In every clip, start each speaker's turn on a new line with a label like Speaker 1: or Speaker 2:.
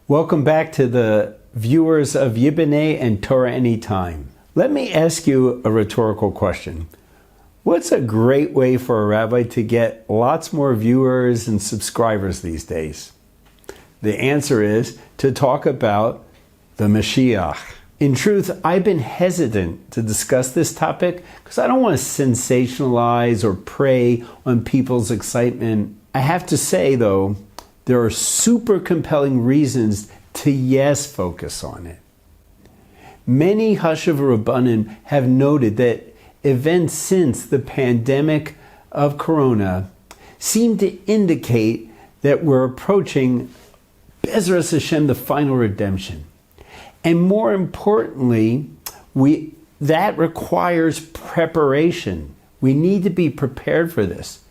Speaker 1: Welcome back to the viewers of Yibbenei and Torah Anytime. Let me ask you a rhetorical question. What's a great way for a rabbi to get lots more viewers and subscribers these days? The answer is to talk about the Moshiach. In truth, I've been hesitant to discuss this topic because I don't want to sensationalize or prey on people's excitement. I have to say, though, there are super compelling reasons to focus on it. Many Hashav Rabbanim have noted that events since the pandemic of Corona seem to indicate that we're approaching Bezras Hashem, the final redemption. And more importantly, that requires preparation. We need to be prepared for this.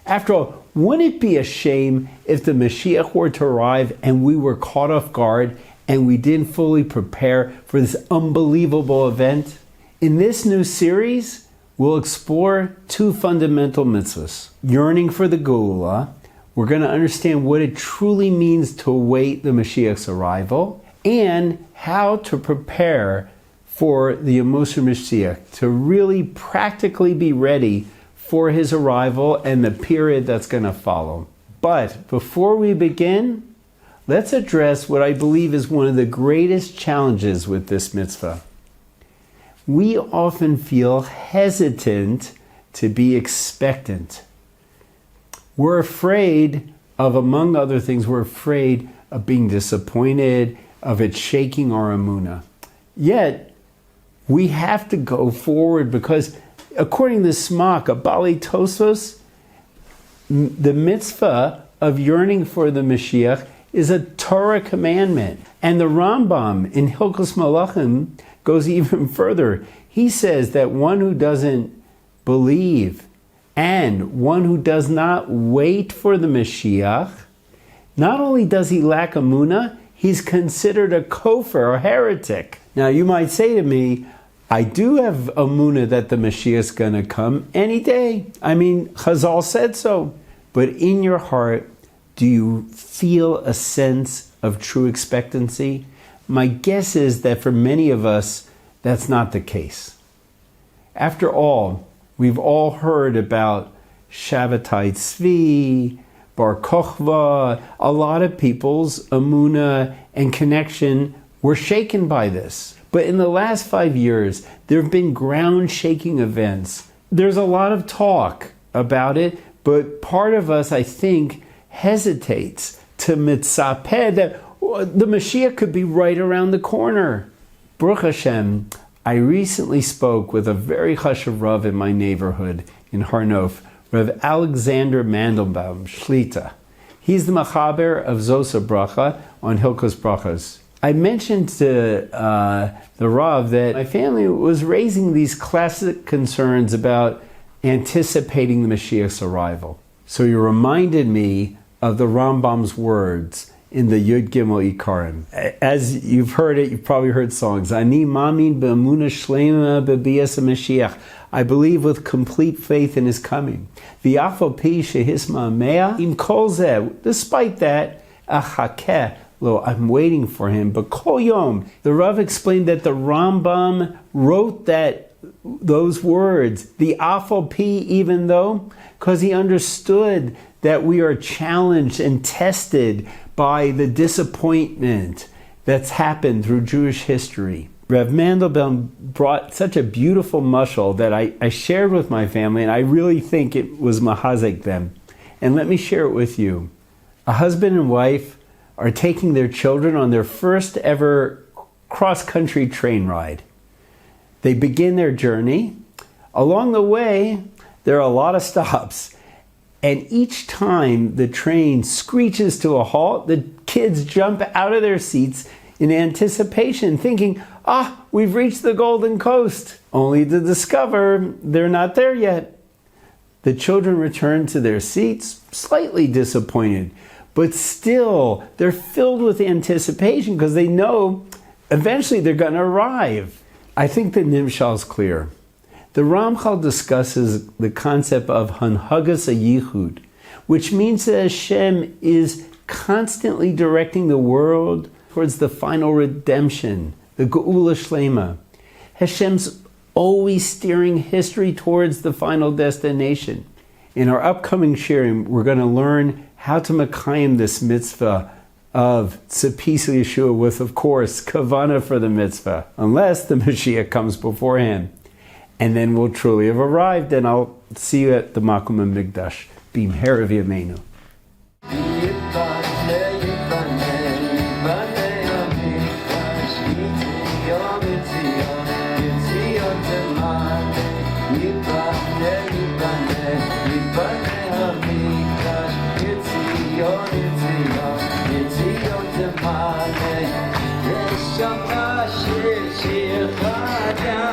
Speaker 1: After all, wouldn't it be a shame if the Moshiach were to arrive and we were caught off guard and we didn't fully prepare for this unbelievable event? In this new series, we'll explore two fundamental mitzvahs. Yearning for the Geula. We're going to understand what it truly means to await the Mashiach's arrival and how to prepare for the Yemos Mashiach, to really practically be ready for his arrival and the period that's going to follow. But before we begin, let's address what I believe is one of the greatest challenges with this mitzvah. We often feel hesitant to be expectant. We're afraid of, among other things, we're afraid of being disappointed, of it shaking our emunah. Yet, we have to go forward because according to Smak, a Bali Tosfos, the mitzvah of yearning for the Mashiach is a Torah commandment. And the Rambam in Hilchos Malachim goes even further. He says that one who doesn't believe and one who does not wait for the Mashiach, not only does he lack emunah, he's considered a kofar, a heretic. Now you might say to me, I do have emunah that the Mashiach is going to come any day. I mean, Chazal said so. But in your heart, do you feel a sense of true expectancy? My guess is that for many of us, that's not the case. After all, we've all heard about Shabbatai Tzvi, Bar Kochva. A lot of people's emunah and connection were shaken by this. But in the last 5 years, there have been ground-shaking events. There's a lot of talk about it, but part of us, I think, hesitates to mitzapeh that the Mashiach could be right around the corner. Baruch Hashem, I recently spoke with a very chashuv Rav in my neighborhood in Har Nof, Rav Alexander Mandelbaum, Shlita. He's the Machaber of Zosa Bracha on Hilkos Brachas. I mentioned to the Rav that my family was raising these classic concerns about anticipating the Mashiach's arrival. So he reminded me of the Rambam's words in the Yud Gimel Ikarim. As you've heard it, you've probably heard songs. Ani mamin be'emunah shlema be'bias Mashiach. I believe with complete faith in his coming. V'af al pi shehisma mea im kol zeh. Despite that, achakeh. I'm waiting for him. But kol yom, the Rav explained that the Rambam wrote those words, the afal pi, even though, because he understood that we are challenged and tested by the disappointment that's happened through Jewish history. Rav Mandelbaum brought such a beautiful mashal that I shared with my family, and I really think it was mahazek them. And let me share it with you. A husband and wife are taking their children on their first ever cross-country train ride. They begin their journey. Along the way, there are a lot of stops. And each time the train screeches to a halt, the kids jump out of their seats in anticipation, thinking, we've reached the Golden Coast, only to discover they're not there yet. The children return to their seats, slightly disappointed, but still they're filled with anticipation because they know Eventually they're going to arrive. I think the Nimshal is clear. The Ramchal discusses the concept of Hanhagas Yichud, which means that Hashem is constantly directing the world towards the final redemption, the Geula Shlema. Hashem's always steering history towards the final destination. In our upcoming shirim, we're going to learn how to Mekayim this mitzvah of Tzipis Yeshua with, of course, Kavana for the mitzvah, unless the Moshiach comes beforehand. And then we'll truly have arrived, and I'll see you at the Makom HaMikdash. B'mehera v'yameinu.
Speaker 2: Shama shir shir chadam